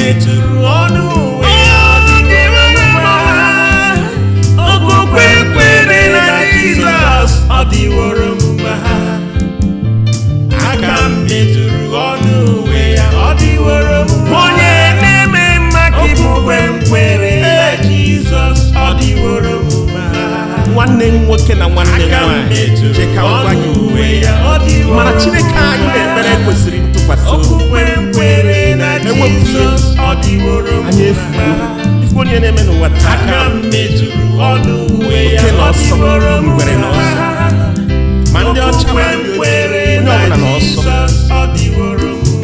metụrụ ọnụ uwe ya ọ dịworo mma. Okwukwe kwere na Jizọs ọ dịworo mma. Aka m metụrụ ọnụ uwe ya ọ dịworo mma. Onye na-eme mma ka okwukwe kwere na Jizọs ọ dịworo mma. Nwanne m nwoke na nwanne m nwanyị, je ka ọ gwa gị uwe ya ọ dịworo mma. Mana Chineke anyị na-ekpere kwesịrị ntụkwasị obi. Okwukwe kwere na Jizọs ọ dịworo mma. Anyị efugo ife onye na-eme n'ụwa taa. Aka m metụrụ ọnụ uwe ya ọ dịworo mma. ngwere na ọsọ, ma ndị ọcha ma ndị ojii, onye ọbụla na ọsọ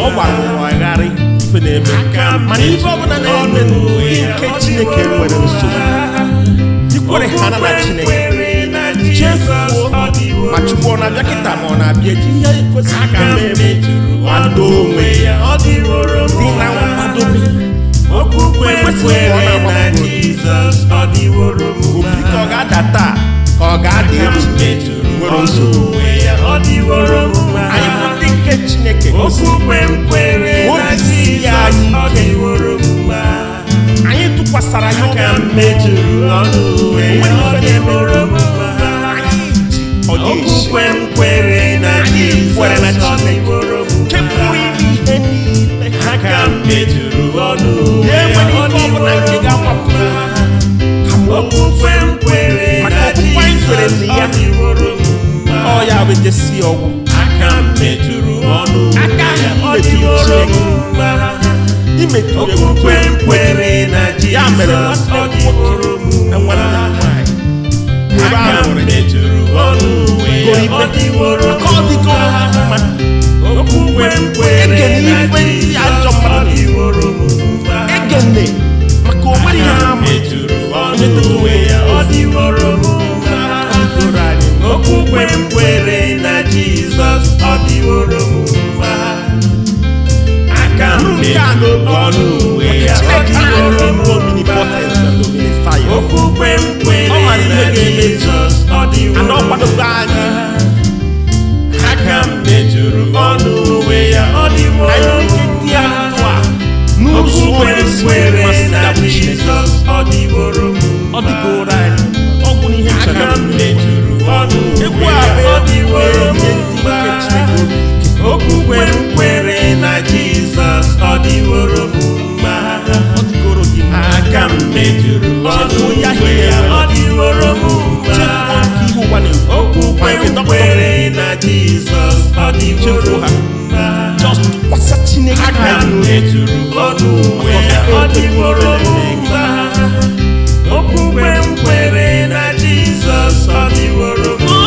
ọ gbara ụwa agharị ife na-eme. Mana ife ọbụla na-eme n'ụdị nke Chineke nwere nsogbu. Ikwere ha na Chineke chefuo ma Chukwu ọ na-abịa kịta ma ọ na-abịa eji ihe kwesịrị ka mee kwado onwe ya dị na nkwadobe. Okwukwe kwere na Jizọs ọ dịworo mma. Obi ka ọ ga-ada taa ka ọ ga-ada echi nwere nsogbu. Ọ dịworo mma. Anyị bụ ndị nke Chineke Okwukwe kwere na Jizọs ọ dịworo mma. anyị tụkwasara ya Aka m metụrụ ọnụ uwe ya ọ dịworo mma. Okwukwe kwere na Jizọs ọ dịworo mma. Aka m metụrụ ọnụ uwe ya ọ dịworo mma. Okwukwe kwere na Jizọs ọ dịworo mma. ọ ya bụ jesi ọgwụ. Aka m metụrụ ọnụ uwe ya ọ dịworo mma. Okwukwe kwere na Jizọs ọ dịworo mma. Aka m metụrụ ọnụ uwe ya ọ dịworo mma. Okwukwe kwere na Jizọs ọ dịworo mma. Egene maka onwere ihe Aka ha m ma metụrụ ọnụ uwe ya ọ dịworo mma. Okwukwe kwere na Jizọs ọ dịworo mma. Aka m metụrụ ọnụ uwe ya ọ dịworo mma. Okwukwe kwere na Jizọs ọ dịworo mma. Aka m metụrụ ọnụ uwe ya ọ dịworo mma. Okwukwe kwere na Jizọs ọ dịworo mma. Aka m metụrụ ọnụ uwe ya ọ dịworo mma. Okwukwe kwere na Jizọs ọ dịworo mma. Aka m metụrụ ọnụ uwe ya ọ dịworo mma. Okwukwe kwere na Jizọs ọ dịworo mma. Aka m metụrụ ọnụ uwe ya ọ dịworo mma. Okwukwe kwere na Jizọs ọ dịworo mma.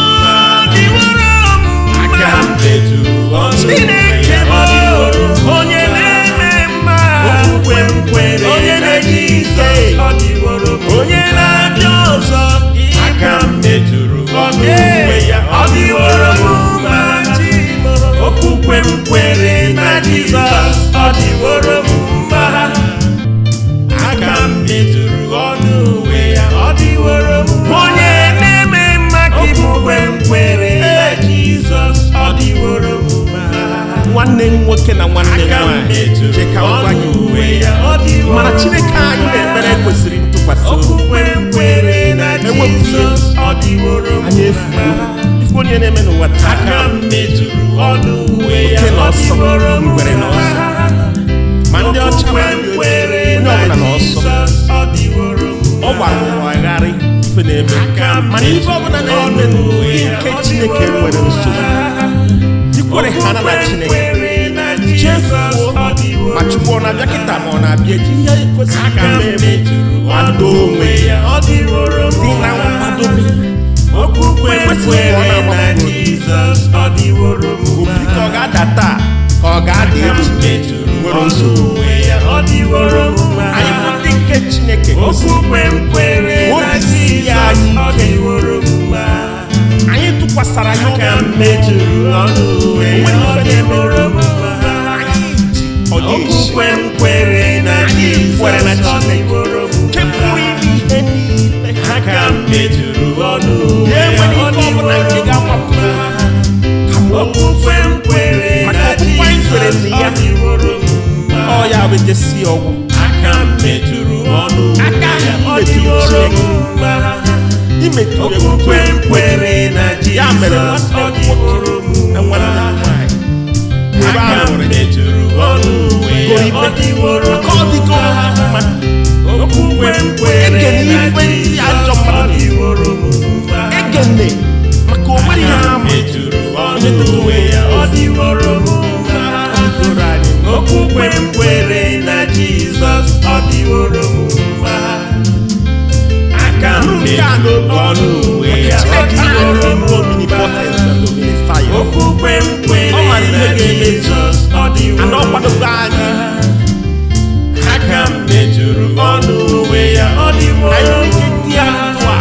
Aka m metụrụ ọnụ uwe ya ọ dịworo mma. onye na-eme mma, Okwukwe kwere na Jizọs ọ dịworo mma. onye na-abịa ọzọ. Aka m metụrụ ọnụ uwe ya ọ dịworo mma. Okwukwe kwere na Jizọs ọ dịworo mma. Aka m metụrụ ọnụ uwe ya ọ dịworo mma. Onye na-eme mma ka Okwukwe kwere na Jizọs ọ dịworo mma. nwanne m nwoke na nwanne m Aka m nwanyị, metụrụ je ka ọ gwa ọnụ gị uwe ya ọ dịworo mana Chineke anyị na-ekpere kwesịrị ntụkwasị obi. Okwukwe kwere na Jizọs ọ dịworo Anyị efugo mma. ife onye na-eme n'ụwa taa. Aka m metụrụ ọnụ uwe ya Oke na ọ ọsọ, dịworo ngwere na mma. ọsọ, ma ndị ọcha ma ndị ojii, kwere onye na ọbụla na ọsọ Jizọs ọ dịworo ọ gbara mma. ụwa agharị ife na-eme. Aka m Mana ife ọbụla na-eme n'ụdị nke Chineke nwere nsogbu. Ikwere ha na Chineke chefuo ma Chukwu ọ na-abịa kịta ma ọ na-abịa eji ihe kwesịrị ka mee kwado onwe ya dị na nkwadobe. Okwukwe kwere na Jizọs ọ dịworo mma. Obi ka ọ ga-ada taa ka ọ ga-ada echi nwere nsogbu. ọ dịworo mma. Anyị bụ ndị nke Chineke Okwukwe kwere na Jizọs ọ dịworo mma. anyị tụkwasara ya Aka m metụrụ ọnụ uwe ya ọ dịworo mma. Okwukwe kwere na Jizọs ọ dịworo mma. Aka m metụrụ ọnụ uwe ya ọ dịworo mma. Okwukwe kwere na Jizọs ọ dịworo mma. ya bụ ejesi ọgwụ aka m metụrụ ọnụ aka ya ọ metụrụ dịworo m Chineke mma imetụ okwukwe m kwere na ya mere Jizọs ọ nwanne dịworo m nwoke na nwanne mma nwanyị ebe aka a m hụrụ metụrụ ọnụ ya ọ dịworo ka ọ dịgo mma okwukwe m kwere Ekene na ife ndị ajọ Jizọs ọ mmadụ dịworo m mma egene maka o nwere ihe ha ma metụrụ ọnụ ya ọ dịworo m mma goro anyị okwukwe m kwere na Jizọs ọ dịworo m mma aka m metụrụ ọnụ ya ọ dịworo m mma okwukwe m kwere na Jizọs ọ dịworo m mma aka m metụrụ ọnụ ya ọ dịworo m mma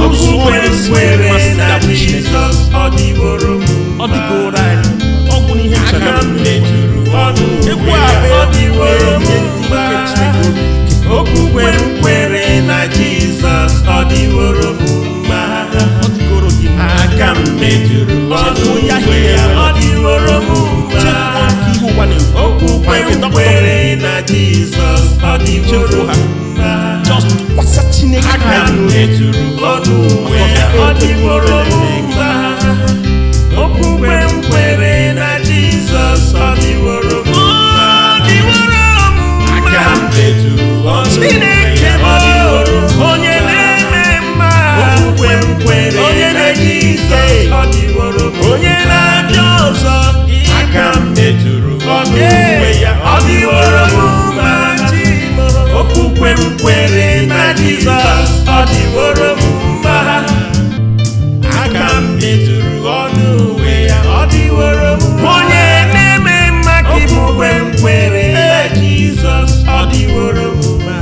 okwukwe m kwere na Jizọs ọ dịworo m ọ mma dịgoro anyị ọ bụ n'ihe aka m metụrụ ọnụ egwu ya a ọ dịworo m bụ mma Chineke okwukwe m kwere na Jizọs ọ dịworo m mma ọ dịgoro gị mma aka m metụrụ ọnụ ya ọ dịworo m mma chefuo nke ihe ụwa na-ekwu okwukwe m kwere na Jizọs ọ dịworo m mma just tụkwasị Chineke aka m anyị metụrụ ọnụ ya ọ dịworo m mma okwukwe m kwere na Jizọs ọ dịworo m mma aka m metụrụ ọnụ ya ọ dịworo m onye na-eme mma okwukwe m kwere na Jizọs ọ dịworo m onye na-abịa ọzọ aka m metụrụ ọnụ ya ọ dịworo m mma okwukwe m kwere na Jizọs ọ dịworo m mma aka m metụrụ ọnụ ya ọ dịworo m mma onye na-eme mma ka ịbụ okwukwe m kwere na Jizọs ọ dịworo m mma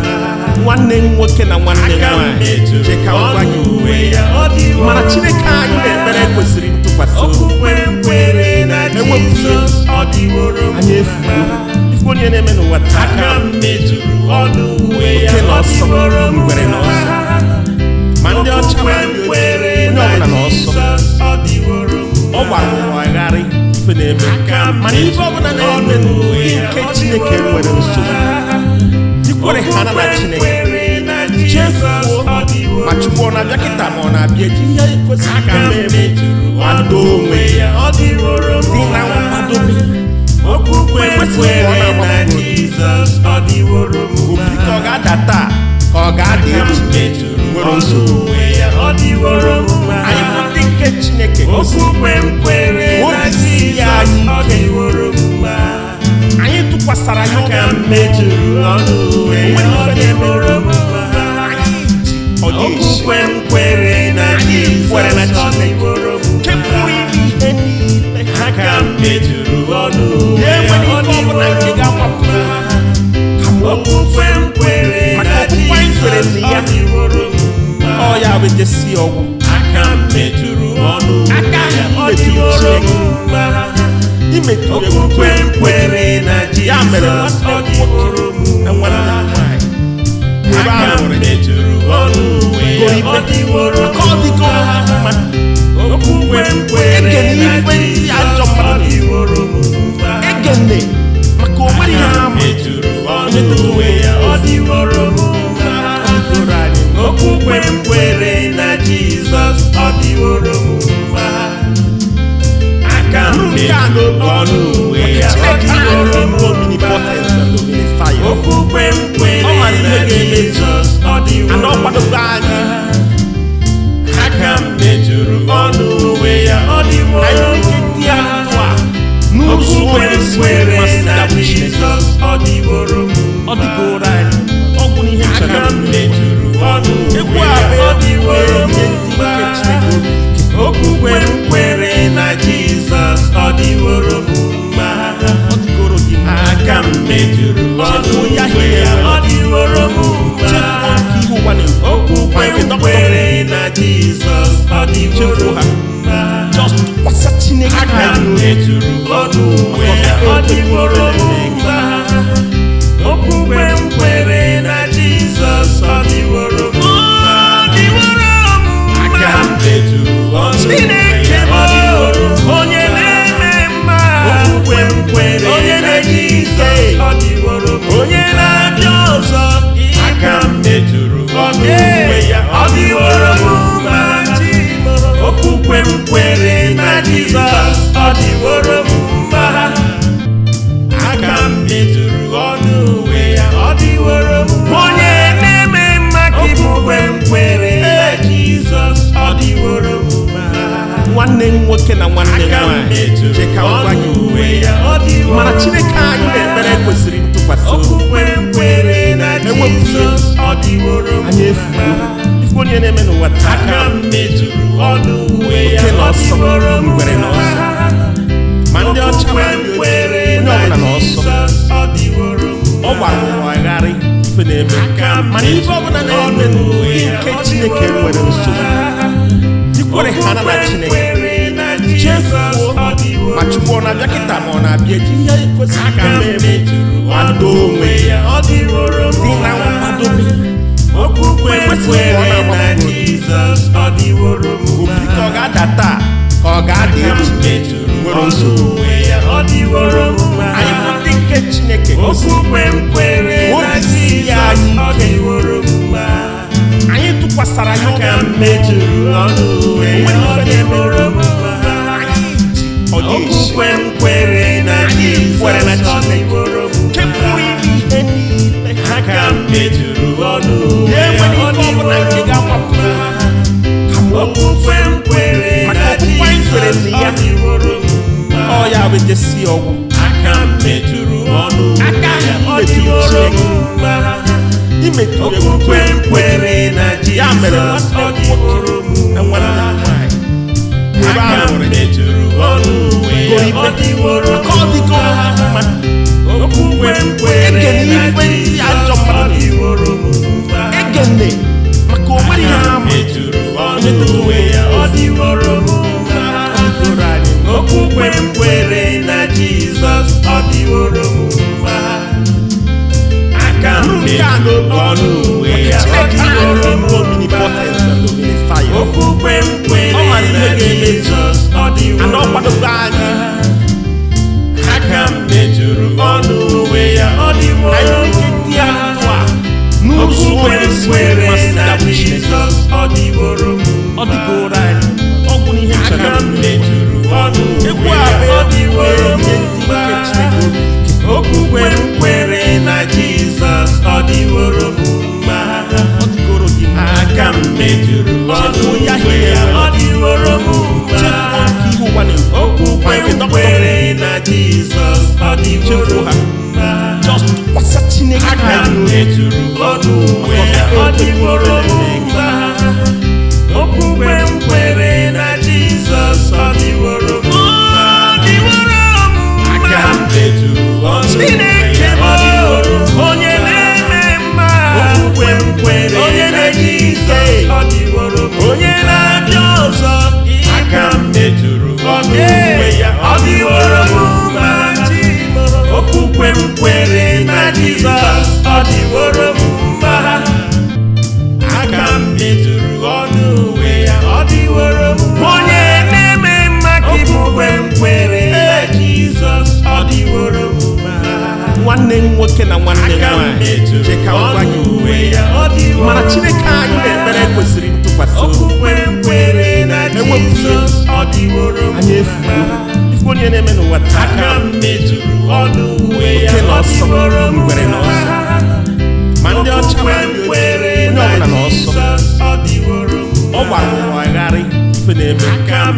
nwanne m nwoke na nwanne m aka m nwanyị metụrụ je ka m gwa gị ọnụ ya ọ dịworo mana m Chineke anyị na-ekpere kwesịrị ntụkwasị obi okwukwe m kwere na Jizọs ọ dịworo m anyị mma ife onye na-eme n'ụwa taa aka m metụrụ ọnụ ya oke na ọ ọsọ dịworo m ngwere na ọsọ ma ndị ọcha ma ndị ojii onye ọbụla na ọsọ ọ dịworo m ọ gbara ụwa agharị ife na-eme mana ife ọbụla na-eme n'ụwa nke Chineke nwere nsogbu ikwere ha na Chineke chefuo ma Chukwu ọ na-abịa kịta ma ọ na-abịa eji ihe kwesịrị ka mee kwado onwe ya ọ dịworo m dị na nkwadobe okwukwe m kwere na Jizọs ọ dịworo m obi ka ọ ga-ada taa ka ọ ga-ada echi nwere nsogbu ya ọ dịworo m anyị bụ ndị nke Chineke okwukwe m kwere na Jizọs ọ dịworo m mma anyị tụkwasara ya aka m metụrụ ọnụ ya ọ dịworo m mma okwukwe m kwere na Jizọs ọ dịworo m nke pụrụ ime ihe niile aka m metụrụ ọnụ ya ya enwere ọ ife ọbụla nke dịworo m ga-agbapụ mma okwukwe m kwere maka na okwukwe anyị kwere Jizọs na ọ ya dịworo m mma ọ ya bụ ejesi ọgwụ aka m metụrụ ọnụ aka ya ọ metụrụ dịworo m Chineke mma imetụ okwukwe m kwere na ya mere Jizọs ọ nwanne dịworo m nwoke na nwanne mma nwanyị ebe a aka m hụrụ metụrụ ọnụ ya ọ dịworo ka ọ dịgo mma okwukwe m kwere Ekene na ife ndị ajọ Jizọs ọ mmadụ dịworo m mma egene maka o nwere ihe aka ha m ma metụrụ ọnụ ya ọ dịworo m mma goro anyị okwukwe m kwere na Jizọs ọ dịworo m mma aka m metụrụ ọnụ ya ọ dịworo m mma okwukwe m kwere na Jizọs ọ dịworo m mma aka m metụrụ ọnụ ya ọ dịworo m mma okwukwe m kwere na Jizọs ọ nwanne m nwoke na nwanne m nwanyị je ka ọ gwa gị mana Chineke anyị na-ekpere kwesịrị ntụkwasị obi anyị efu onye na-eme n'ụwa taa oke na ọsọ ngwere na ọsọ ma ndị ọcha ma ndị ojii onye ọbụla na ọsọ ọ gbara ụwa agharị ife na-eme mana ife ọbụla na-eme nke Chineke nwere nsogbu ikwere ha na Chineke chefuo ma Chukwu ọ na-abịa kịta ma ọ na-abịa eji ihe kwesịrị ka mee kwado onwe dị na nkwadobe ekwesịghị ka ọ na-agbapụ obi ka ọ ga-ada taa ka ọ ga-ada echi nwere nsogbu anyị bụ ndị nke Chineke obisi ya anyị ike anyị tụkwasara ya obi kwere na Chineke nke pụrụ ime ihe niile ya enwere ife ọbụla nke ga-agbapụ maka okwukwe anyị kwere na ya ọ ya bụ ejesi ọgwụ aka metụrụ Chineke imetụ okwukwe kwere na ya mere nwanne m nwoke na nwanne m nwanyị ebe ahụ maka ọ dịgo mma ekene ife ndị ajọ mmadụ ekene maka o nwere ihe ha ma okwukwe kwere na Jizọs ọ dịworo m mma aka metụrụ ọnụ uwe ya ọ dịworo m mma okwukwe kwere na Jizọs ọ dịworo m mma aka metụrụ ọnụ uwe ya ọ dịworo m mma okwukwe kwere na Jizọs ọ dịworo m mma ọ bụ ihe aka metụrụ ọnụ uwe ya ọ dịworo m mma okwukwe kwere na Jizọs ọ dịworo m mma aka metụrụ ọnụ uwe ya ọ dịworo m mma okwukwe kwere na Jizọs ọ dịworo m mma aka metụrụ ọnụ uwe ya ọ dịworo m mma okwukwe kwere na Jizọs ọ dịworo m mma aka metụrụ ọnụ Chineke bụ onye na-eme mma okwukwe kwere na Jizọs ọ dịworo m onye na-abịa ọzọ aka metụrụ ọnụ uwe ya ọ dịworo m mma okwukwe kwere na Jizọs ọ dịworo m mma aka metụrụ ọnụ uwe ya ọ dịworo m mma onye na-eme mma ka okwukwe kwere na Jizọs ọ dịworo m mma nwanne m nwoke na nwanne m nwanyị je ka ọ gwa gị mana Chineke anyị na-ekpere kwesịrị ntụkwasị obi anyị efu onye na-eme n'ụwa taa oke na ọsọ ngwere na ọsọ ma ndị ọcha ma ndị ojii onye ọbụla na ọsọ ọ gbara ụwa agharị ife na-eme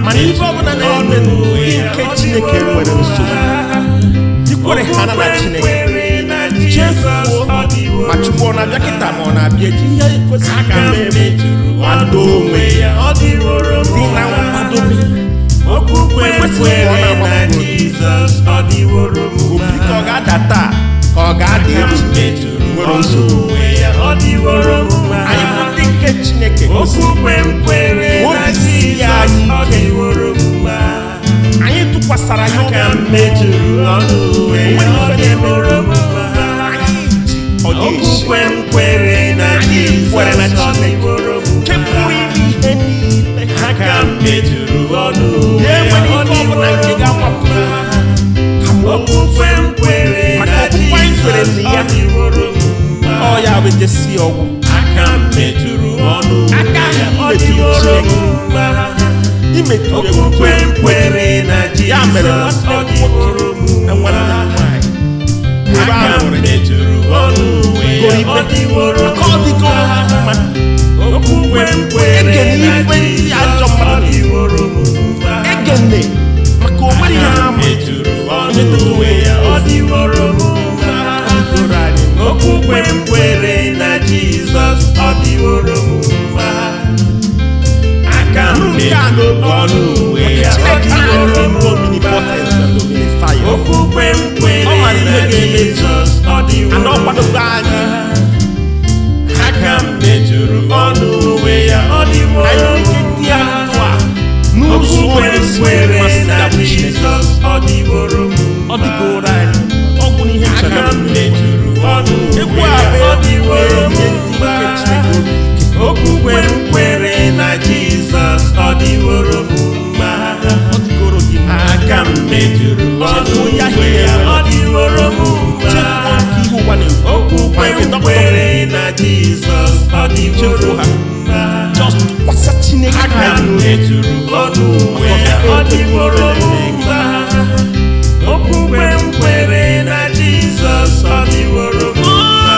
mana ife ọbụla na-eme nke Chineke nwere nsogbu ikwere ha na Chineke chefuo ma Chukwu ọ na-abịa kịta ma ọ na-abịa eji ihe kwesịrị ka mee kwado onwe dị na nkwadobe ekwesịghị ka ọ na-agbapụ obi ka ọ ga-ada taa ka ọ ga-ada echi nwere nsogbu anyị bụ ndị nke Chineke obisi ya anyị ike anyị tụkwasara ya obi nwere ife na-eme okwukwe kwere na Chineke nke pụrụ ime ihe niile aka metụrụ ọnụ ya enwere ife ọbụla nke ga-agbapụ okwukwe kwere na Jizọs ọ dịworo m mma ọ ya bụ ejesi ọgwụ aka metụrụ ọnụ aka metụrụ Chineke imetụ okwukwe kwere na Jizọs ọ dịworo m mma aka metụrụ ọnụ uwe ya ọ dịworo m mma okwukwe kwere na Jizọs ọ dịworo m mma egwu a bụ ọ dịworo m na-enye ndị mma. nke Chineke obi ike. Okwukwe m kwere na Jizọs ọ dịworo m mma. Ọ dịgoro gị mma. Aka m metụrụ ọnụ uwe ya ọ dịworo m mma. Chefuo nke ihe ụwa na-ekwu. Okwukwe Ma nke m dọkịta kwere na Jizọs ọ dịworo chefuo m ha. mma. Just tụkwasị Chineke Aka m anyị metụrụ ọnụ uwe ya ọ dịworo m mma. Okwukwe m kwere na Jizọs ọ dịworo m mma.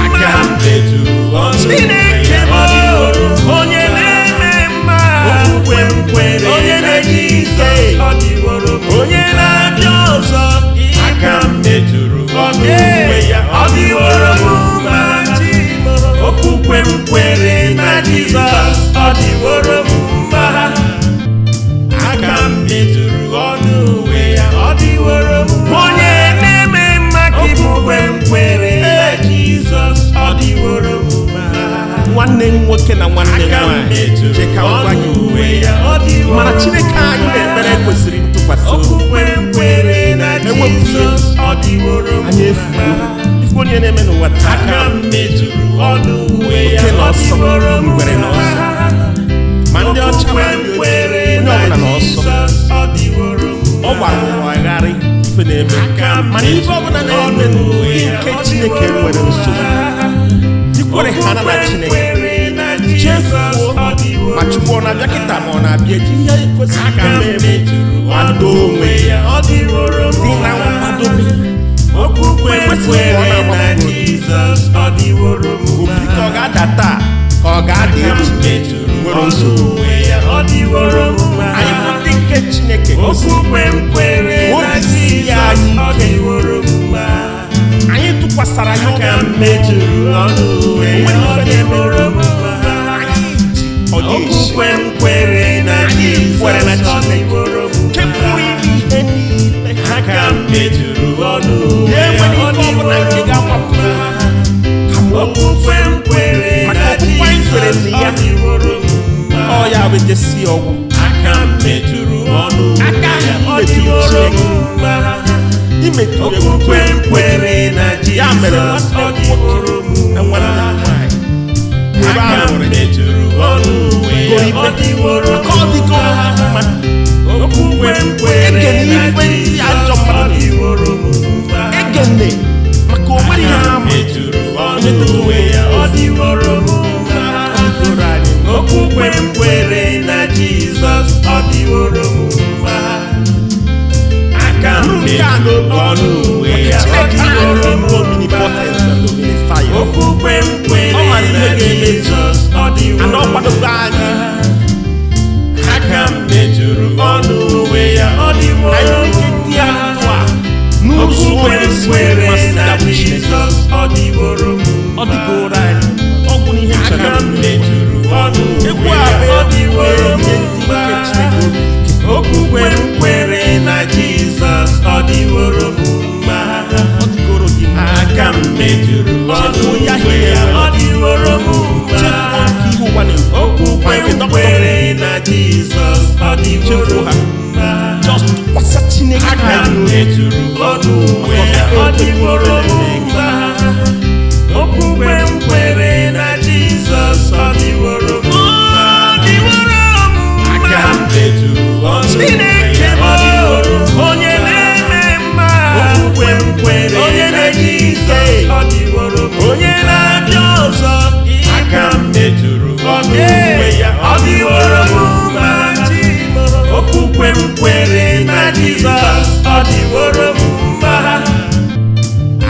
Aka m metụrụ ọnụ uwe ya ọ dịworo m mma. onye na-eme mma. Okwukwe m kwere Onye na na-eji Jizọs ike. ọ dịworo m mma. Onye na-abịa ọzọ. Aka m metụrụ ọnụ uwe ya ọ dịworo m mma. Okwukwe m kwere na Jizọs ọ dịworo m mma. Aka m metụrụ ọnụ uwe ya ọ dịworo m mma. Onye na-eme mma ka ị bụ. Okwukwe m kwere na Jizọs ọ dịworo m mma. Nwanne m nwoke na nwanne m Aka m nwaanyị, metụrụ je ka m gwa ọnụ gị uwe ya ọ dịworo mana m Chineke anyị mma. na-ekpere kwesịrị ntụkwasị obi. Okwukwe m kwere na Jizọs ọ dịworo m Anyị mma. efugo ife onye na-eme n'ụwa taa. Aka m metụrụ ọnụ uwe ya Oke na ọ ọsọ, dịworo m ngwere na mma. ma ndị ọcha ma Okwukwe m ndị ojii, kwere onye na ọbụla na ọsọ. Jizọs ọ dịworo m Ọ gbara ụwa agharị ife na-eme. Aka m Mana ife ọbụla na-eme ọnụ n'ụwa uwe ya nke ọ Chineke dịworo m nwere nsogbu. mma. Ikwere ha na Okwukwe m Chineke. kwere na Jizọs Chefuo ọ dịworo ma Chukwu ọ na-abịa kịta ma ọ na-abịa echi, ihe kwesịrị Aka ka m mee metụrụ kwado ọnụ onwe uwe gị. ya ọ dịworo m Dị na mma. nkwadobe. Okwukwe m Ekwesịghị ka ọ kwere na-agba na mbọ. Jizọs ọ dịworo m Obi ka ọ mma. ga-ada taa ka ọ ga-ada Aka m echi metụrụ nwere ọnụ nsogbu. uwe ya ọ dịworo m mma. Anyị bụ ndị nke Chineke Okwukwe m kwere na Obi sie Jizọs anyị ọ ike. dịworo m mma. anyị tụkwasara ya Aka obi. m metụrụ ọnụ uwe ya ọ dịworo m mma. Ọ ga-esi Okwukwe m kwere na kwere na Jizọs ọ Chineke. dịworo m nke pụrụ mma. ime ihe niile. Aka m metụrụ ọnụ uwe Ya ya enwere ọ ife ọbụla nke dịworo m ga-agbapụ mma. Kama Okwukwe m kwere Maka na okwukwe anyị kwere Jizọs na ya. ọ dịworo m mma. ọ ya bụ ejesi ọgwụ. Aka m metụrụ ọnụ uwe Aka ya ọ metụrụ dịworo m Chineke. mma. Imetụ Okwukwe m kwere na ya mere Jizọs ọ nwanne m dịworo m nwoke na nwanne m mma. nwaanyị ebe Aka a m nwere metụrụ ọnụ uwe ya ọ goribe dịworo m ka ọ dịgo mma. mma. Okwukwe m kwere Ekene na ife ndị ajọ Jizọs ọ mmadụ dịworo m mma. Ekene maka o nwere ihe Aka ha m ma. metụrụ ọnụ uwe ya ọ dịworo m mma. Doro anyị. Okwukwe m kwere na Jizọs ọ dịworo m mma. Aka m metụrụ ọnụ uwe ya ọ dịworo m mma. Okwukwe m kwere na Jizọs ọ dịworo m mma. Aka m metụrụ ọnụ uwe ya ọ dịworo m mma. Okwukwe m kwere na Jizọs ọ dịworo m Ọ mma. dịgoro anyị. Ọ bụ n'ihe Aka ncheta m metụrụ ọnụ egwu uwe a ya bụ ọ dịworo m na-enye ndị mma. nke Chineke obi ike. Okwukwe m kwere na Jizọs ọ dịworo m mma. Ọ dịgoro gị mma. Aka m metụrụ ọnụ Chefuo ya uwe ihe ya nwere. ọ dịworo m Chefuo mma. nke ihe ụwa na-ekwu. Okwukwe Ma nke m dọkịta kwere na Jizọs ọ dịworo Chefuo m ha. mma. Just tụkwasị Chineke Aka m anyị. metụrụ ọnụ uwe ya ọ dịworo m mma. Okwukwe m kwere na Jizọs ọ dịworo m mma. Aka m metụrụ ọnụ uwe ya ọ dịworo m mma. onye na-eme mma. Okwukwe m kwere Onye na na-eji ike. Jizọs ọ dịworo m onye mma. na-abịa ọzọ. Aka m metụrụ ọnụ uwe ya ọ dịworo m mma. Okwukwe m kwere na Jizọs ọ dịworo m mma.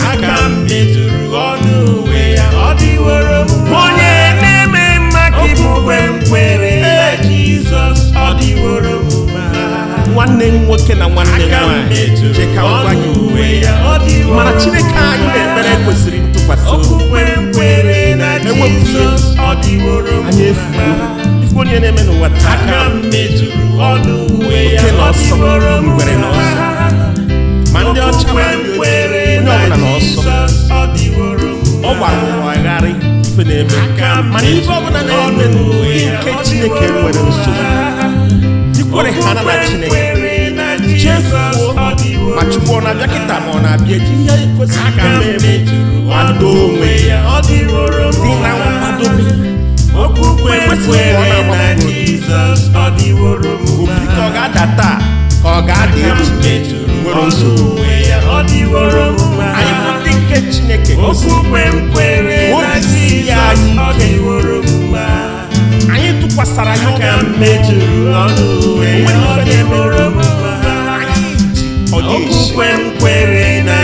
Aka m metụrụ ọnụ uwe ya ọ dịworo m mma. onye na-eme mma ka ị bụ. Okwukwe m kwere na Jizọs ọ dịworo m mma. nwanne m nwoke na nwanne m Aka m nwaanyị, metụrụ je ka m gwa ọnụ gị uwe ya ọ dịworo mana m Chineke anyị mma. na-ekpere kwesịrị ntụkwasị obi. Okwukwe m kwere na Jizọs ọ dịworo m Anyị efugo mma. ife onye na-eme n'ụwa taa. Aka m metụrụ ọnụ uwe ya Oke na ọ ọsọ, dịworo m ngwere na mma. ma ndị ọcha ma Okwukwe m ndị ojii, kwere onye na ọbụla na ọsọ. Jizọs ọ dịworo m Ọ gbara ụwa agharị ife na-eme. Aka m Mana ife ọbụla na-eme n'ụwa nke Chineke nwere nsogbu. Ikwere ha na Chineke. Chefuo ma Chukwu ọ na-abịa kịta ma ọ na-abịa eji ihe kwesịrị aka ka m mee metụrụ kwado onwe ya ọ dịworo m dị na nkwadobe okwukwe m Ekwesịghị ka ọ kwere na na-agbapụ Jizọs ọ dịworo m obi ka ọ ga-ada taa ka ọ ga-ada aka m echi metụrụ nwere ọnụ nsogbu uwe ya ọ dịworo m anyị bụ ndị nke Chineke okwukwe m kwere na Obi sie Jizọs anyị ọ ike. dịworo m anyị tụkwasara ya aka obi m metụrụ ọnụ uwe ya ọ dịworo m ọ ga-esi okwukwe m kwere na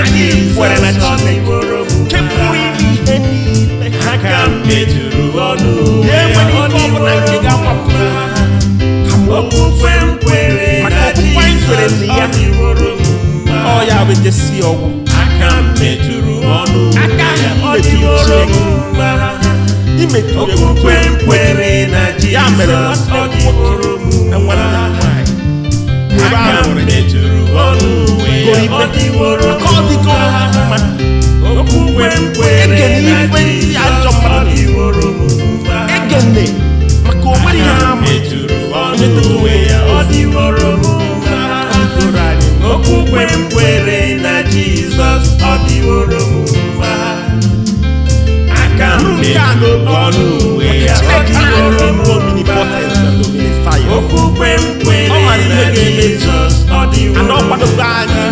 kwere na Jizọs ọ dịworo m nke pụrụ ime ihe niile aka m metụrụ ọnụ uwe ya ya enwere ọ ife ọbụla nke dịworo m ga-agbapụ okwukwe m kwere Maka na okwukwe anyị kwere Jizọs na ya. ọ dịworo m ọ ya bụ ejesi ọgwụ aka m metụrụ ọnụ Aka uwe ya ọ metụrụ dịworo m imetụ okwukwe m kwere na ya mere Jizọs ọ nwanne m dịworo m nwoke na nwanne m nwanyị ebe aka a m hụrụ metụrụ ọnụ uwe ya ọ dịworo ka ọ dịgo mma okwukwe m kwere Ekene na ife ndị ajọ Jizọs ọ mmadụ dịworo m egene maka o nwere ihe aka ha m ma metụrụ ọnụ uwe ya ọ dịworo m doro anyị okwukwe m kwere na Jizọs ọ dịworo m aka m metụrụ ọnụ uwe ya ọ dịworo m omnipotent and omniscient okwukwe m kwere Ọ mara ihe na ga-eme Jizọs ọ ana dịworo ọ m kwadobe anyị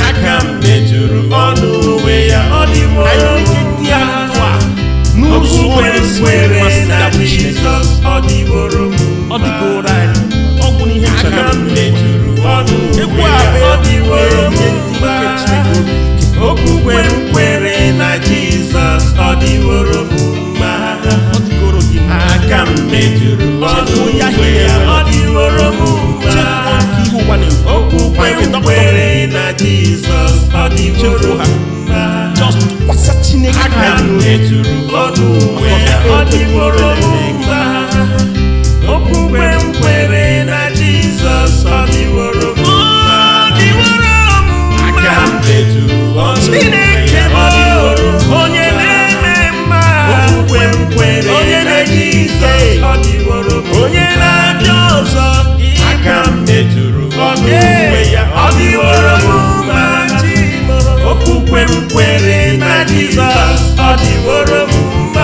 aka m metụrụ ọnụ uwe ya ọ dịworo anyị m ike ndị a ndụ a n'ụzọ okwukwe m onye kwere masị na ya bụ Chineke Jizọs ọ dịworo m ọ dịgoro anyị ọ bụ n'ihe aka ncheta m metụrụ ọnụ egwu uwe a ya bụ ọ dịworo m ihe ndị nke Chineke obi ike okwukwe m kwere na Jizọs ọ dịworo m ọ dịgoro gị mma aka m metụrụ ọnụ uwe ya ọ dịworo m chefuo nke ihe ụwa na-ekwu okwukwe ma nke m dọkịta kwere na Jizọs ọ dịworo chefuo m ha just tụkwasị Chineke aka m anyị metụrụ ọnụ uwe ya ọ dịworo m okwukwe m kwere na Jizọs ọ dịworo m aka m metụrụ ọnụ uwe ya ọ dịworo m onye na-eme mma okwukwe m kwere Onye na na-eji Jizọs ike. ọ dịworo m onye na-abịa ọzọ aka m metụrụ ọnụ uwe ya ọ dịworo m okwukwe m kwere na Jizọs ọ dịworo m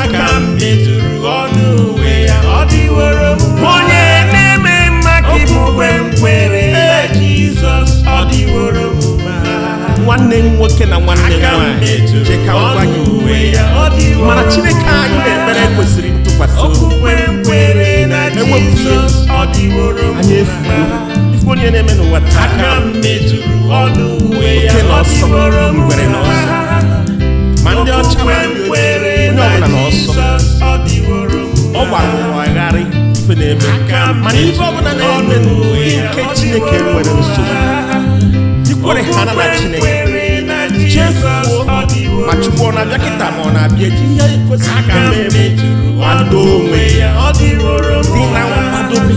aka m metụrụ ọnụ uwe ya ọ dịworo m onye na-eme mma ka ịbụ okwukwe m kwere na Jizọs ọ dịworo m nwanne m nwoke na nwanne m aka m nwanyị metụrụ je ka m gwa ọnụ gị uwe ya ọ dịworo mana Chineke anyị na-ekpere kwesịrị ntụkwasị obi okwukwe m kwere na Jizọs ọ dịworo m anyị efugo ife onye na-eme n'ụwa taa aka m metụrụ ọnụ uwe ya oke na ọ ọsọ dịworo m ngwere na ọsọ ma ndị ọcha ma ndị ojii onye ọbụla na ọsọ ọ dịworo m ọ gbara ụwa agharị ife na-eme mana ife ọbụla na-eme n'ụwa nke Chineke nwere nsogbu ikwere ha na Chineke chefuo ma Chukwu ọ na-abịa kịta ma ọ na-abịa eji ihe kwesịrị ka mee kwado onwe ya ọ dịworo m dị na nkwadobe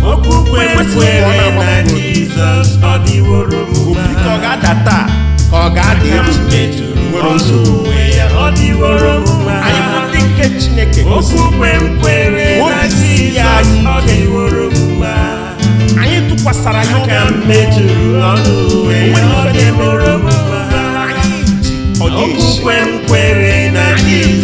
okwukwe m Ekwesịghị ka ọ kwere na na-agbapụ Jizọs ọ dịworo m obi ka ọ ga-ada taa ka ọ ga-ada echi metụrụ nwere ọnụ nsogbu uwe ya ọ dịworo m anyị bụ ndị nke Chineke okwukwe m kwere na Obi sie Jizọs anyị ọ ike. dịworo m anyị tụkwasara ya aka m obi metụrụ ọnụ uwe ya ọ dịworo m ọ ga-esi okwukwe m kwere na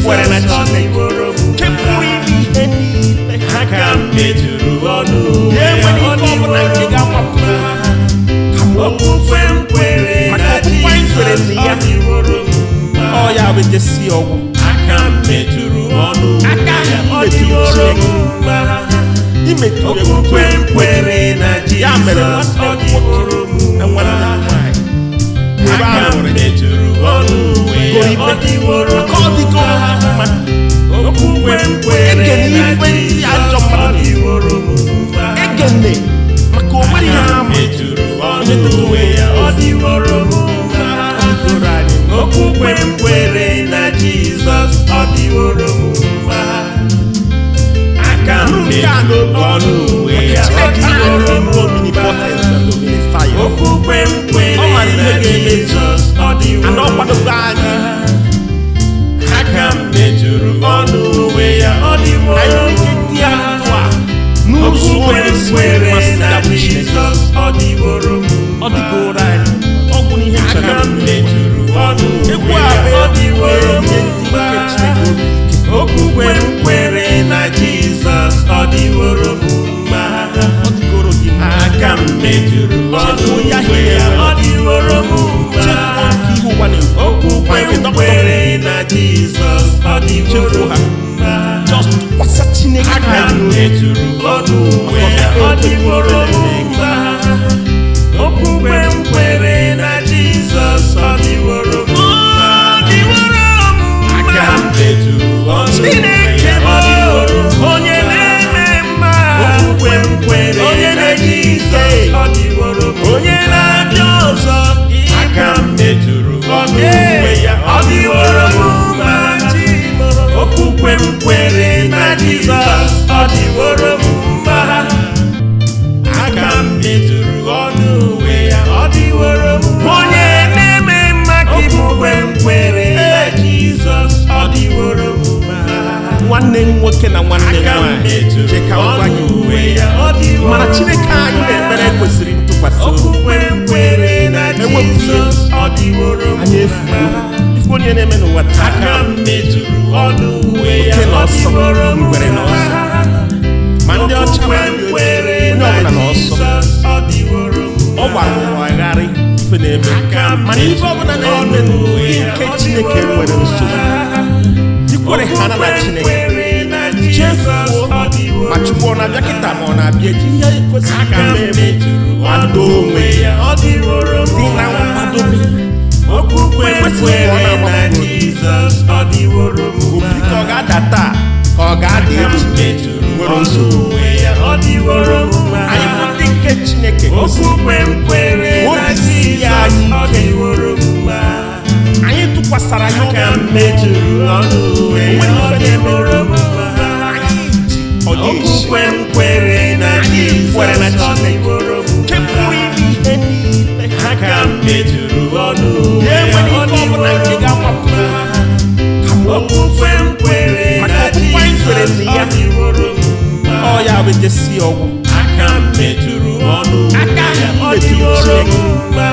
kwere na Jizọs ọ dịworo m nke pụrụ ime ihe niile aka m metụrụ ọnụ uwe ya ya enwere ọ ife ọbụla nke dịworo m ga-agbapụ okwukwe m kwere Maka na okwukwe anyị kwere na Jizọs ya. ọ dịworo m ọ ya bụ ejesi ọgwụ aka m metụrụ ọnụ uwe Aka ya ọ metụrụ dịworo m imetụ okwukwe m kwere na ya mere Jizọs ọ nwanne m dịworo m nwoke na nwanne m nwanyị ebe a aka m hụrụ metụrụ ọnụ uwe ya ọ dịworo ka ọ dịgo mma okwukwe m kwere Ekene na ife ndị ajọ Jizọs ọ mmadụ dịworo m egene maka o nwere ihe aka ha m ma metụrụ ọnụ uwe ya ọ dịworo m doro anyị okwukwe m kwere na Jizọs ọ dịworo m aka m metụrụ ọnụ uwe ya ọ Chineke anyị dịworo bụ m omnipotent and omniscient okwukwe m kwere na nwanne nwanyị je ka ọ gwa gị mana Chineke anyị na-ekpere kwesịrị ntụkwasị obi. Ewepụghị anyị efugo ife onye na-eme n'ụwa taa oke na ọsọ ngwere na ọsọ ma ndị ọcha ma ndị ojii onye ọbụla na ọsọ ọ gbara ụwa agharị ife na-eme mana ife ọbụla na-eme nke Chineke nwere nsogbu ikwere ha na Chineke chefuo ma Chukwu ọ na-abịa kịta ma ọ na-abịa eji ihe kwesịrị ka mee kwado onwe dị na nkwadobe ekwesịghị ka ọ na-agbapụ obi ka ọ ga-ada taa ka ọ ga-ada echi nwere nsogbu anyị bụ ndị nke Chineke obisi ya anyị ike anyị tụkwasara ya obi nwere ife na-eme okwukwe kwere na Chineke nke pụrụ ime ihe niile aka mejuru ọnụ ya enwere ife ọbụla nke ga-agbapụ okwukwe kwere na Chineke ọ ya bụ ejesi ọgwụ aka mejuru ọnụ aka imetụrụ Chineke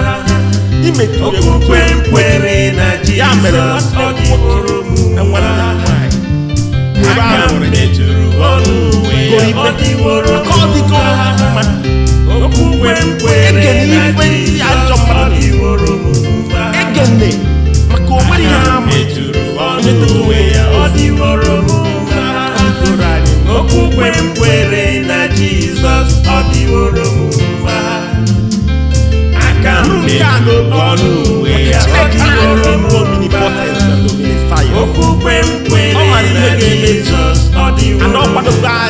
imetụrụ okwukwe kwere na ya mere nwanne nwoke na nwanne nwanyị ebe ahụ mejuru ọnụ aka ọ dịgo mma okwukwe kwere na ndị ajọ mmadụ egene maka onwere ihe ha mejuru ọnụ okwukwe kwere na Jizọs ọ dịworo mma aka mejuru ọnụ okwukwe kwere na Jizọs ọ dịworo mma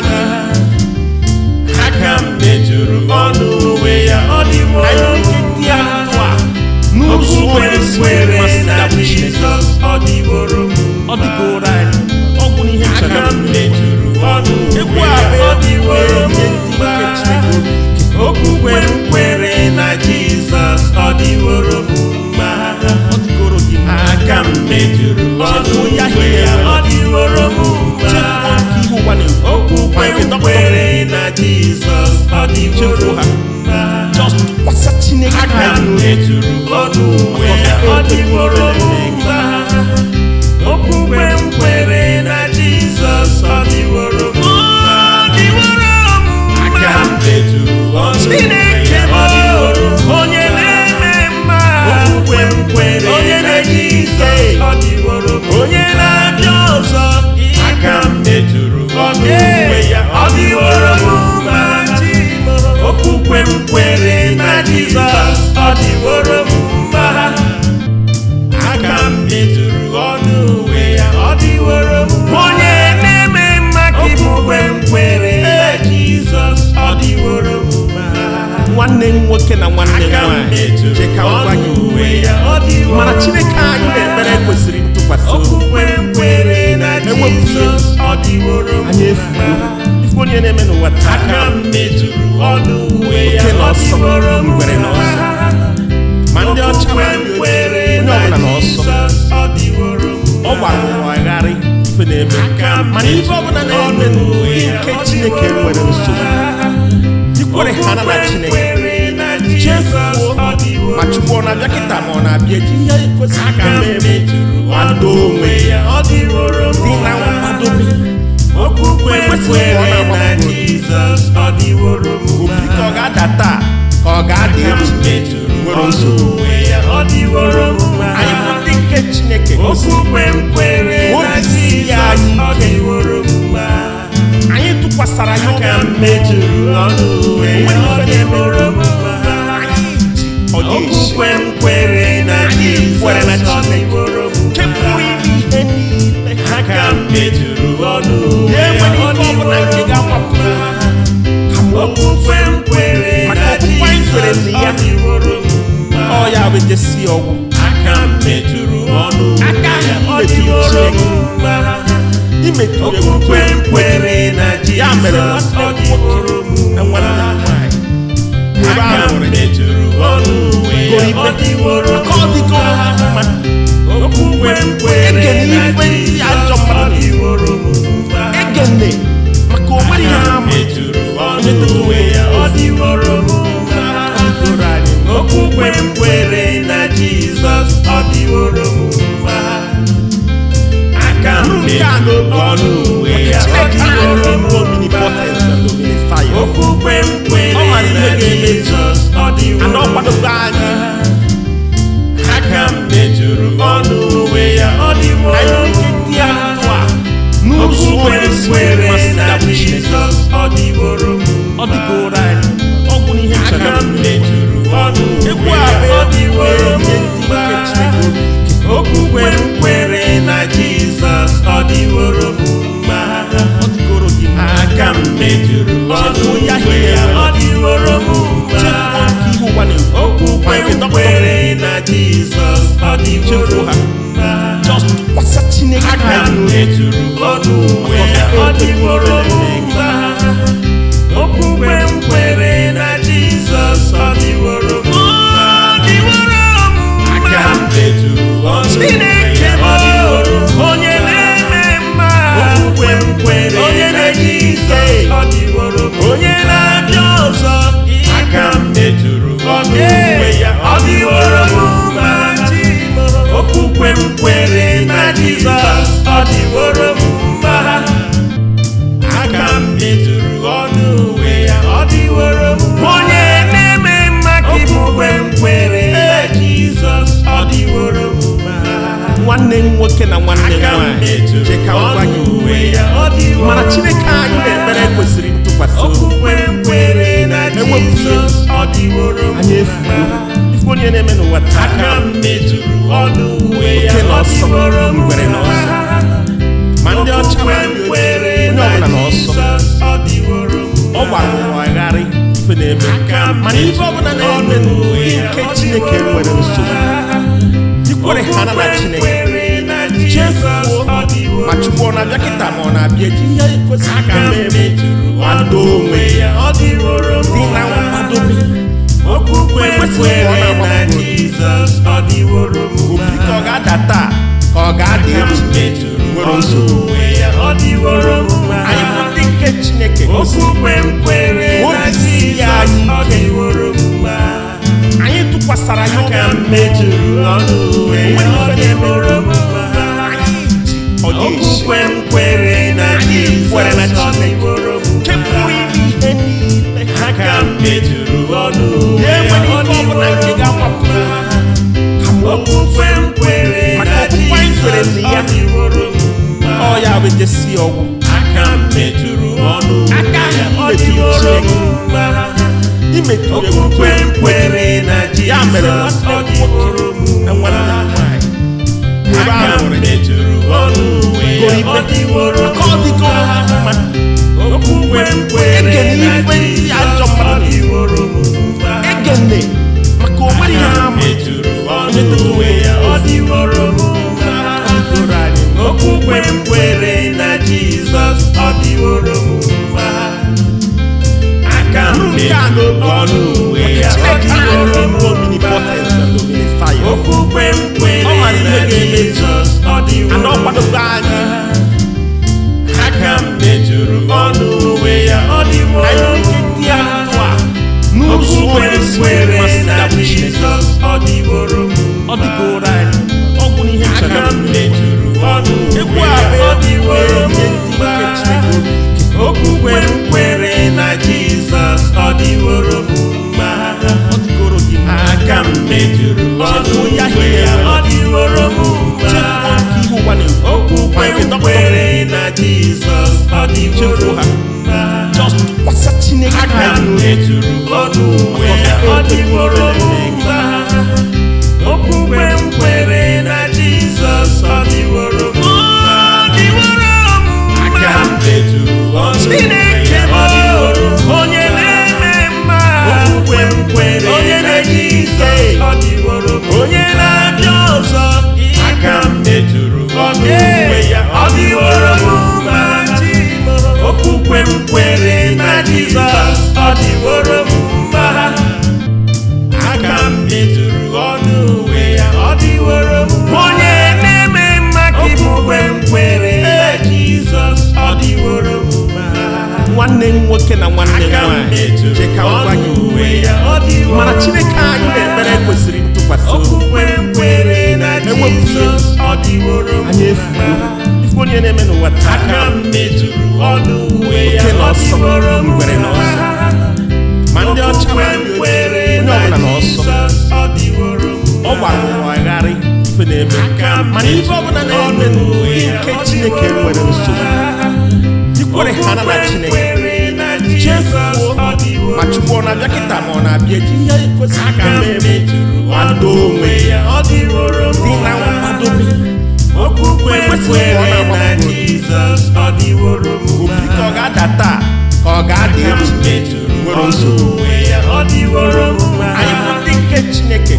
aka mejuru ọnụ uwe ya ọ dịworo mma okwukwe kwere na Jizọs ọ dịworo mma ọ dịgoro anyị ọ bụ ihe aka mejuru ọnụ uwe ya ọ dịworo mma okwukwe kwere na Jizọs ọ dịworo mma ọ dịgoro gị aka mejuru ọnụ uwe ya ọ dịworo mma okwukwe kwere na Jizọs ọ dịworo mma tụkwasị Chineke aka mejuru ọnụ uwe ya ọ dịworo mma okwukwe kwere na Jizọs ọ dịworo mma aka mejuru ọnụ Chineke ọ dịworo onye na-eme mma okwukwe kwere na Jizọs ọ dịworo onye na-abịa ọzọ aka mejuru ọnụ uwe ya ọ dịworo mma okwukwe kwere na Jizọs ọ dịworo mma aka mejuru ọnụ uwe ya ọ dịworo mma onye na-eme mma ka okwukwe kwere na Jizọs ọ dịworo mma nwanne nwoke na nwanne nwanyị je ka ọ gwa gị mana Chineke anyị na-ekpere kwesịrị ntụkwasị obi. Ewepụghị anyị efugo ife onye na-eme n'ụwa taa oke na ọsọ ngwere na ọsọ ma ndị ọcha ma ndị ojii onye ọbụla na ọsọ ọ gbara ụwa agharị ife na-eme mana ife ọbụla na-eme nke Chineke nwere nsogbu ikwere ha na Chineke chefuo ma Chukwu ọ na-abịa kịta ma ọ na-abịa eji ihe kwesịrị ka mee kwado onwe dị na nkwadobe ekwesịghị ka ọ na-agbapụ obi ka ọ ga-ada taa ka ọ ga-ada echi nwere nsogbu anyị bụ ndị nke Chineke obisi ya anyị ike anyị tụkwasara ya obi nwere ife na-eme okwukwe kwere na Chineke nke pụrụ ime ihe niile aka mejuru ọnụ ya enwere ife ọbụla nke ga-agbapụ okwukwe kwere na Jizọs ọ dịworo mma ọ ya bụ ejesi ọgwụ aka mejuru ọnụ aka imetụrụ Chineke imetụrụ okwukwe kwere na Jizọs ọ dịworo mma nwanne nwanyị ebe ahụ mejuru ọnụ uwe ya ọ dịworo mma okwukwe kwere na Jizọs ọ dịworo mma egene ọnụ uwe ya ọ dịworo mma. n'ụzọ Okwu kwere na Jizọs ọ dịworo mma. ọ dịgoro anyị ọ bụ n'ihe Aka m metụrụ ọnụ egwu uwe a ya bụ ọ dịworo mma. Okwu Okwukwe m kwere na Jizọs ọ dịworo mma. ọ dịgoro gị Aka m metụrụ ọnụ uwe ya ọ dịworo mma. chefuo nke ihe ụwa na-ekwu Okwukwe m kwere na Jizọs ọ dịworo ha. mma. just tụkwasị Chineke Aka m anyị metụrụ ọnụ uwe ya ọ dịworo mma. Okwukwe m kwere na Jizọs ọ dịworo mma. Aka m metụrụ ọnụ uwe ya ọ dịworo mma. onye na-eme mma Okwukwe m kwere onye na na-eji Jizọs ike ọ dịworo mma. onye na-abịa ọzọ Aka m metụrụ ọnụ uwe ya ọ dịworo mma. Okwukwe m kwere na Jizọs ọ dịworo mma. Aka m metụrụ ọnụ uwe ya ọ dịworo mma. onye na-eme mma ka ịbụ Okwukwe m kwere na Jizọs ọ dịworo mma. nwanne m nwoke na nwanne m Aka m nwaanyị metụrụ je ka m gwa ọnụ gị uwe ya ọ dịworo mana Chineke anyị na-ekpere kwesịrị ntụkwasị obi Okwukwe m kwere na Jizọs ọ dịworo anyị mma. ifu onye na-eme n'ụwa taa Aka m metụrụ ọnụ uwe ya Oke na ọ ọsọ, dịworo ngwere na mma. ma ndị ọcha ma ndị ojii kwere onye na ọbụla na ọsọ Jizọs ọ dịworo ọ gbara ụwa agharị ife na-eme mana ife ọbụla na-eme n'ụwa nke Chineke nwere nsogbu ikwere ha na Chineke chefuo ma Chukwu ọ na-abịa kịta ma ọ na-abịa eji ihe kwesịrị ka mee kwado onwe ya dị na nkwadobe Okwukwe Ekwesịghị ka ọ kwere na-agbapụ na Jizọs ọ dịworo obi ka ọ mma. ga-ada taa ka ọ ga-ada echi nwere nsogbu Uwe ya ọ dịworo mma. anyị bụ ndị nke Chineke Okwukwe m kwere na Obi sie Jizọs anyị ọ ike. dịworo mma. anyị tụkwasara ya Aka obi m metụrụ ọnụ uwe ya ọ dịworo mma. ọ ga-esi Okwukwe m kwere na kwere na Jizọs ọ dịworo nke mma. pụrụ ime ihe niile Aka m metụrụ ọnụ uwe ya ya enwere ọ ife ọbụla nke dịworo ga-agbapụ mma. kama Okwukwe m kwere Maka na okwukwe anyị kwere Jizọs na ya. ọ dịworo mma. ọ ya bụ ejesi ọgwụ Aka m metụrụ ọnụ Aka uwe ya ọ metụrụ dịworo Chineke. mma. imetụ Okwukwe m kwere na ya mere Jizọs ọ nwanne m dịworo nwoke na nwanne m mma. nwaanyị ebe Aka a m nwere metụrụ ọnụ uwe ya ọ dịworo ka ọ dịgo mma. mma Okwukwe m kwere Ekene na ife ndị ajọ Jizọs mmadụ ọ dịworo mma. egene maka o nwere ihe Aka ha m ma metụrụ ọnụ uwe ya ọ dịworo mma. doro anyị Okwukwe m kwere na Jizọs ọ dịworo mma. Aka m metụrụ ọnụ uwe ya ọ dịworo mma. Okwukwe m kwere na Jizọs ọ dịworo ana ọ kwadogo mma. anyị Aka m metụrụ ọnụ uwe ya ọ dịworo anyị ndị a ndụ a n'ụzọ Okwukwe m kwere na Chineke Jizọs ọ dịworo mma. ọ dịgoro anyị ọ bụ n'ihe Aka m metụrụ ọnụ egwu uwe a ya bụ ọ dịworo nke mma. Chineke Okwukwe m kwere na Jizọs ọ dịworo mma. ọ dịgoro gị Aka m metụrụ ọnụ Chefuo ya uwe ya ihe ọ dịworo chefuo mma. nke ihe ụwa na-ekwu Okwukwe m kwere na Jizọs ọ dịworo Chefuo ha. mma. just tụkwasị Chineke Aka m anyị metụrụ ọnụ uwe ya ọ dịworo mma. Okwukwe m kwere na Jizọs ọ dịworo mma. Aka m metụrụ ọnụ uwe ya ọ dịworo mma. onye na-eme mma Okwukwe m kwere onye na na-eji ike Jizọs ọ dịworo mma. onye na-abịa ọzọ Aka m metụrụ ọnụ uwe ya ọ dịworo mma. Okwukwe m kwere na Jizọs ọ dịworo mma. Aka m metụrụ ọnụ uwe ya ọ dịworo mma. onye na-eme mma ka ịbụ Okwukwe m kwere na Jizọs ọ dịworo mma. nwanne m nwoke na nwanne m Aka m nwaanyị metụrụ je ka m gwa ọnụ gị uwe ya ọ dịworo mana Chineke anyị na-ekpere kwesịrị ntụkwasị obi Okwukwe m kwere na Jizọs ọ dịworo anyị mma. ifu onye na-eme n'ụwa taa Aka m metụrụ ọnụ uwe ya Oke na ọ ọsọ, dịworo ngwere na mma. ma ndị ọcha ma Okwukwe m ndị ojii kwere onye na ọbụla na ọsọ Jizọs ọ dịworo ọ mma. gbara ụwa agharị ife na-eme mana ife ọbụla na-eme n'ụdị nke Chineke nwere nsogbu ikwere ha na Chineke chefuo ma Chukwu ọ na-abịa kịta ma ọ na-abịa eji ihe kwesịrị ka eme kwado onwe ya dị na nkwadobe kwesịrị ka ọ na-agbapụ obi ka ọ ga-ada taa ka ọ ga-ada echi nwere nsogbu anyị bụ ndị nke Chineke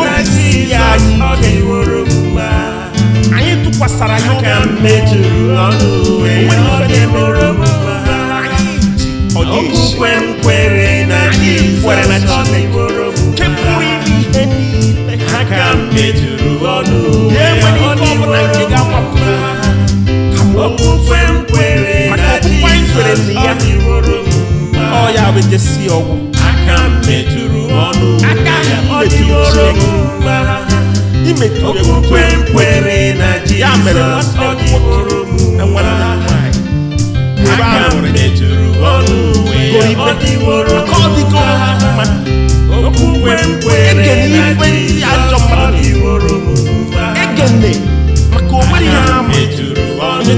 obisi ya anyị ike anyị tụkwasara ya obi okwukwe kwere na Chineke nke pụrụ ime ihe niile aka mejuru ọnụ ya enwere ife ọbụla nke ga-agbapụ okwukwe kwere na Chineke ọ ya bụ ejesi ọgwụ aka mejuru ọnụ aka imetụrụ Chineke imetụrụ okwukwe kwere na ya mere nwanne nwoke na nwanne nwanyị ebe ahụ mejuru ọnụ aka ọ dịgo mma okwukwe kwere na ndị ajọ mmadụ egene maka o nwere ihe ha mejuru ọnụ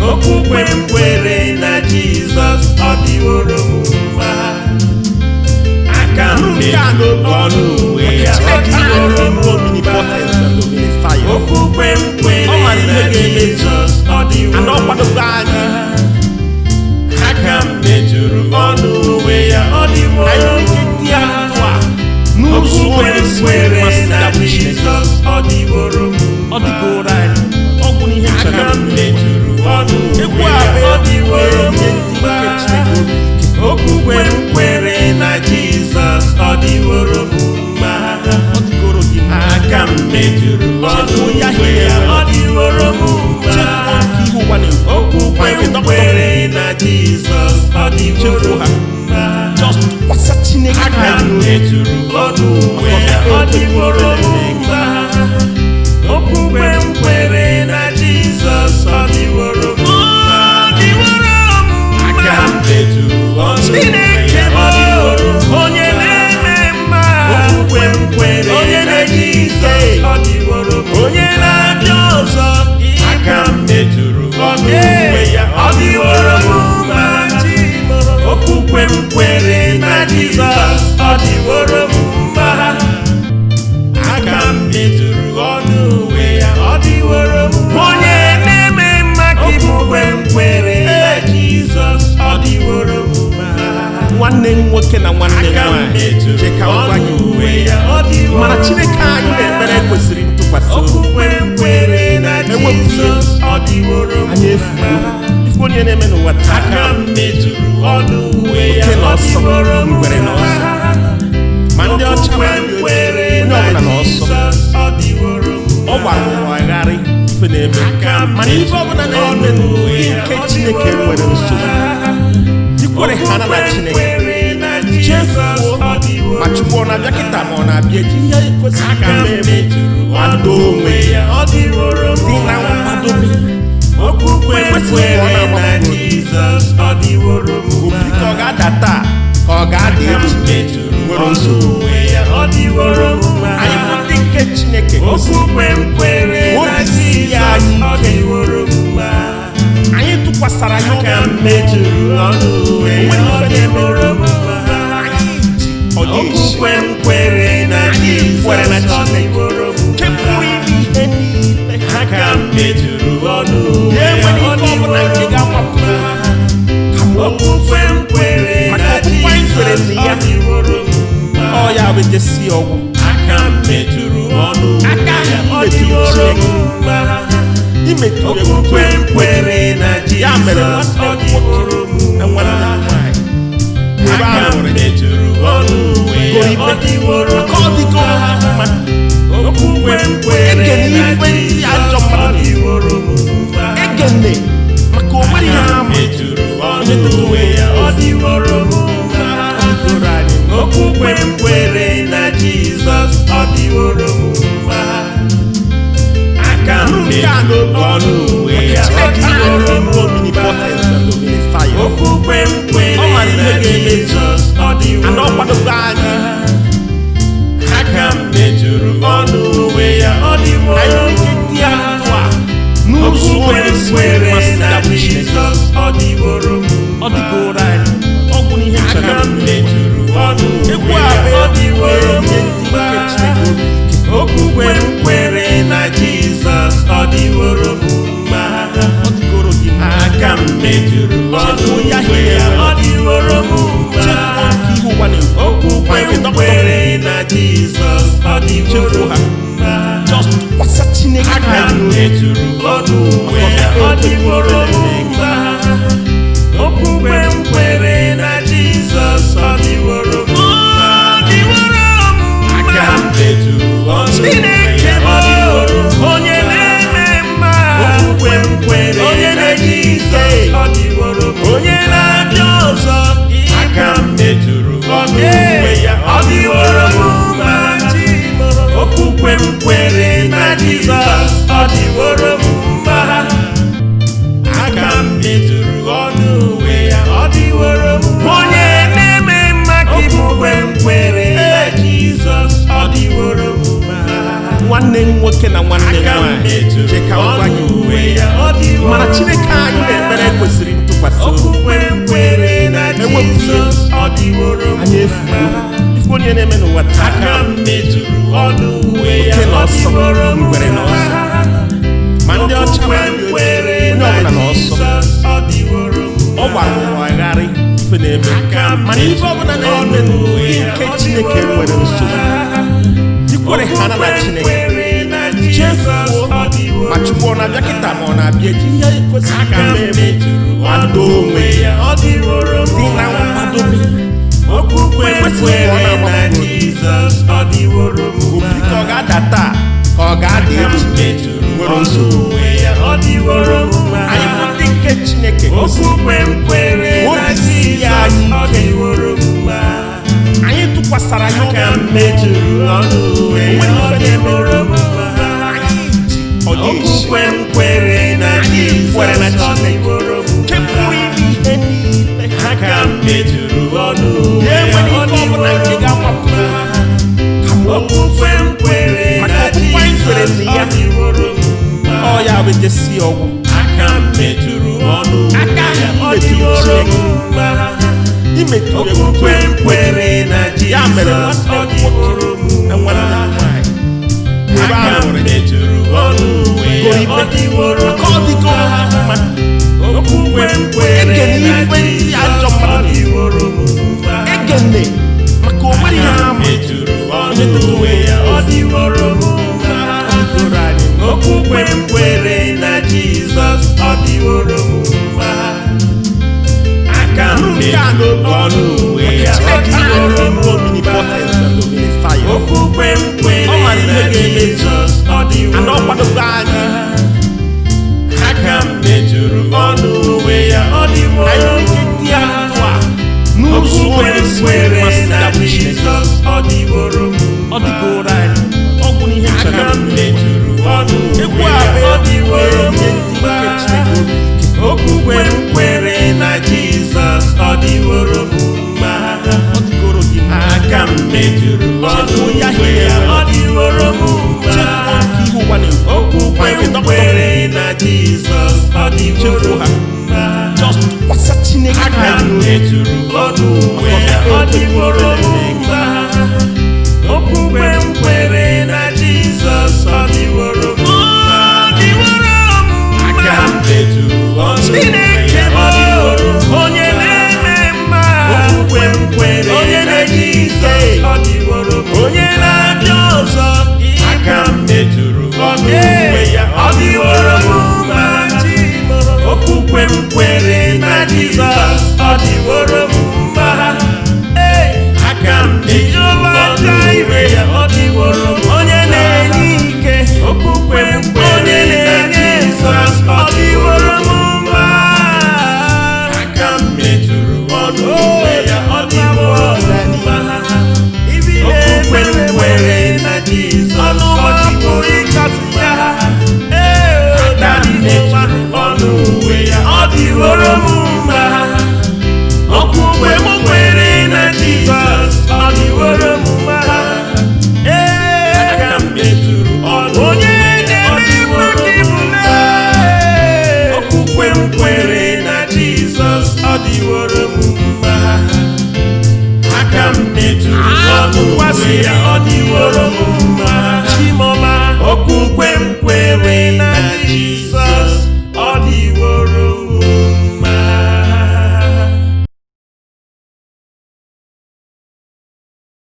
okwukwe kwere na Jizọs ọ dịworo mma aka mejuru ọnụ okwukwe kwere na Jizọs ọ dịworo mma aka mejuru ọnụ uwe ya ọ dịworo mma okwukwe kwere na Jizọs ọ dịworo mma aka mejuru ọnụ uwe ya ọ dịworo mma okwukwe kwere na Jizọs ọ dịworo mma aka mejuru ọnụ uwe ya ọ dịworo mma okwukwe kwere na Jizọs ọ dịworo mma aka mejuru ọnụ uwe ya ọ dịworo mma okwukwe kwere na Jizọs ọ dịworo mma aka mejuru ọnụ uwe ya ọ dịworo mma onye na-eme mma okwukwe kwere na Jizọs ọ dịworo mma onye na-abịa ọzọ aka mejuru ọnụ uwe ya ọ dịworo mma okwukwe kwere na Jizọs ọ dịworo mma aka mejuru ọnụ uwe ya ọ dịworo mma onye na-eme mma ka okwukwe kwere na Jizọs ọ dịworo mma nwanne nwoke na nwanne nwanyị cheka ngwa gị uwe ya ọ dịworo mana Chineke anyị na-ekpere kwesịrị ntụkwasị okwukwe kwere na Jizọs ọ dịworo mma anyị efu onye na-eme n'ụwa aka mejuru ọnụ uwe ya ọ dịworo mma ma ndị ọcha ma ndị ojii onye ọbụla n'ọsọ ọ gbara ụwa agharị ife na-eme mana ife ọbụla na-eme n'ụdị nke Chineke nwere nsogbu ikwere ha na Chineke chefuo ma Chukwu ọ na-abịa kịta ma ọ na-abịa eji ihe kwesịrị ka eme kwado onwe ya dị na nkwadobe okwukwe kwere na Jizọs ọ dịworo mma obi ka ọ ga-ada taa ka ọ ga-ada echi nwere nsogbu ọ dịworo mma anyị bụ ndị nke Chineke okwukwe kwere na Jizọs ọ dịworo mma anyị tụkwasara ya obi mejuru ọnụ uwe ya ọ dịworo mma okwukwe kwere na Jizọs ọ dịworo mma nke pụrụ ime ihe niile aka mejuru ọnụ uwe ya ọ dịworo mma okwukwe kwere na Jizọs ọ dịworo mma ọ ya bụ ejesi ọgwụ aka mejuru ọnụ aka imetụrụ Chineke imetụrụ okwukwe kwere na Jizọs ọ dịworo mma nwanne nwanyị ebe ahụ mejuru ọnụ uwe ya ọ dịworo mma okwukwe kwere na Jizọs ọ dịworo mma egene maka o nwere ihe ha mejuru ọnụ uwe ya ọ dịworo mma okwukwe kwere na Jizọs ọ dịworo mma aka mejuru ọnụ uwe ya ọ dịworo mma okwukwe kwere na Jizọs ọ dịworo mma Jizọs ọ dịworo m mma. just tụkwasị Chineke Aka m metụrụ ọnụ uwe ya ọ dịworo m mma. Okwukwe m kwere na Jizọs ọ dịworo m mma. Aka m metụrụ ọnụ uwe ya ọ dịworo m mma. onye na-eme mma, Okwukwe m kwere onye na na-eji Jizọs ike, ọ dịworo m onye mma. na-abịa ọzọ. Aka m metụrụ ọnụ uwe ya ọ dịworo m mma. Okwukwe m kwere na Jizọs ọ dịworo m mma. Aka m metụrụ ọnụ uwe ya ọ dịworo m mma. onye na-eme mma ka ị bụ. Okwukwe m kwere na Jizọs ọ dịworo m mma. nwanne m nwoke na nwanne m Aka m nwanyị, metụrụ je ka m gwa ọnụ gị uwe ya ọ dịworo mana m Chineke anyị mma. na-ekpere kwesịrị ntụkwasị obi. Okwukwe m kwere na Jizọs ọ dịworo m anyị mma. ifu onye na-eme n'ụwa taa Aka m metụrụ ọnụ uwe ya Oke na ọ ọsọ, dịworo m ngwere na mma. ma ndị ọcha ma ndị ojii, kwere onye na ọbụla na ọsọ Jizọs ọ dịworo m ọ gbara ụwa agharị ife na-eme Aka m mana ife ọbụla na-eme n'ụwa nke Chineke nwere nsogbu ikwere ha na Chineke chefuo ma Chukwu ọ na-abịa kịta ma ọ na-abịa eji ihe kwesịrị ka mee kwado onwe ya dị na nkwadobe. Okwukwe Ekwesịghị ka ọ kwere na na-agbapụ Jizọs ọ dịworo m obi ka ọ mma. ga-ada taa ka ọ ga-ada echi nwere nsogbu. ọ dịworo m mma. anyị bụ ndị nke Chineke Okwukwe m kwere na Obi sie Jizọs anyị ọ ike. dịworo m mma. anyị tụkwasara ya obi Aka m metụrụ ọnụ uwe ya ọ dịworo m mma. ọ ga-esi Okwukwe m kwere na kwere na Jizọs ọ Chineke. dịworo m nke pụrụ mma. ime ihe niile Aka m metụrụ ọnụ uwe ya ya enwere ọ ife ọbụla nke dịworo m ga-agbapụ mma. ka ma Okwukwe m kwere Maka na okwukwe anyị kwere Jizọs na ya. ọ dịworo m mma. ọ ya bụ ejesi ọgwụ Aka m metụrụ ọnụ uwe Aka ya ahụ ọ metụrụ dịworo m Chineke. mma. imetụ Okwukwe m kwere na ya mere Jizọs ọ nwanne m dịworo m nwoke na nwanne m mma. nwanyị ebe Aka ahụ m metụrụ ọnụ uwe ya ọ dịworo m ka ọ dịgo mma. mma Okwukwe m kwere Ekene na ife ndị ajọ Jizọs ọ mmadụ dịworo m mma. egene maka o nwere ihe Aka m ha ma metụrụ ọnụ uwe ya ọ dịworo m mma. doro anyị Okwukwe m kwere na Jizọs ọ dịworo m mma. Aka m metụrụ ọnụ uwe ya ọ dịworo m mma. Okwukwe m kwere na Jizọs ọ dịworo m mma. Aka m metụrụ ọnụ uwe ya ọ dịworo m mma. Okwukwe m kwere na Jizọs ọ dịworo m ọ mma. dịgoro anyị ọ bụ n'ihe Aka m metụrụ ọnụ egwu uwe a ya bụ ọ dịworo m ihe ndị mma. nke Chineke obi ike. Okwukwe m kwere na Jizọs ọ dịworo m mma. ọ dịgoro gị mma. Aka m metụrụ ọnụ uwe ya ọ dịworo m mma. chefuo nke ihe ụwa na-ekwu Okwukwe ma nke m dọkịta kwere na Jizọs ọ dịworo chefuo m ha mma. just tụkwasị Chineke Aka m anyị metụrụ ọnụ uwe ya ọ dịworo m